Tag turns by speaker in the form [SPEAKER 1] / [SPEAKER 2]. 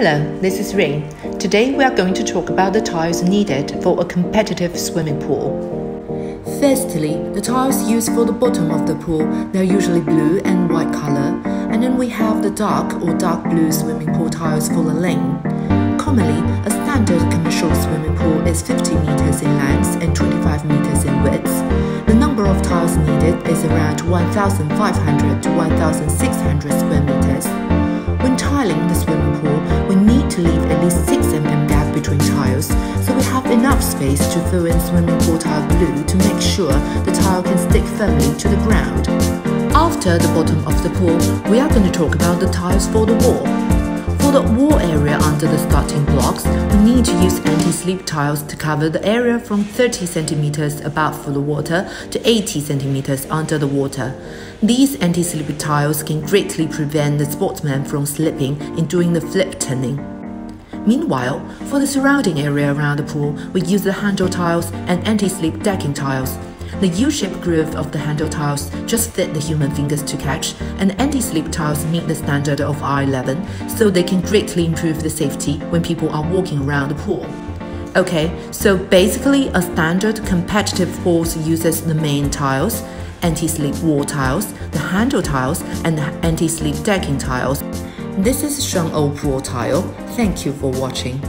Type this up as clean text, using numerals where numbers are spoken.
[SPEAKER 1] Hello, this is Rain. Today we are going to talk about the tiles needed for a competitive swimming pool.
[SPEAKER 2] Firstly, the tiles used for the bottom of the pool, they're usually blue and white color, and then we have the dark or dark blue swimming pool tiles for the lane. Commonly, a standard commercial swimming pool is 50 meters in length and 25 meters in width. The number of tiles needed is around 1,500 to 1,600 square meters. When tiling the swimming pool, we need to leave at least 6 mm gap between tiles, so we have enough space to fill in swimming pool tile glue to make sure the tile can stick firmly to the ground. After the bottom of the pool, we are going to talk about the tiles for the wall. For the wall area under the starting blocks, we need to use anti-slip tiles to cover the area from 30 cm above the water to 80 cm under the water. These anti-slip tiles can greatly prevent the sportsman from slipping in doing the flip turning. Meanwhile, for the surrounding area around the pool, we use the handle tiles and anti-slip decking tiles. The U-shaped groove of the handle tiles just fit the human fingers to catch, and anti-slip tiles meet the standard of R11, so they can greatly improve the safety when people are walking around the pool. Okay, so basically a standard competitive pool uses the main tiles, anti-slip wall tiles, the handle tiles, and the anti-slip decking tiles. This is Shang O pool tile. Thank you for watching.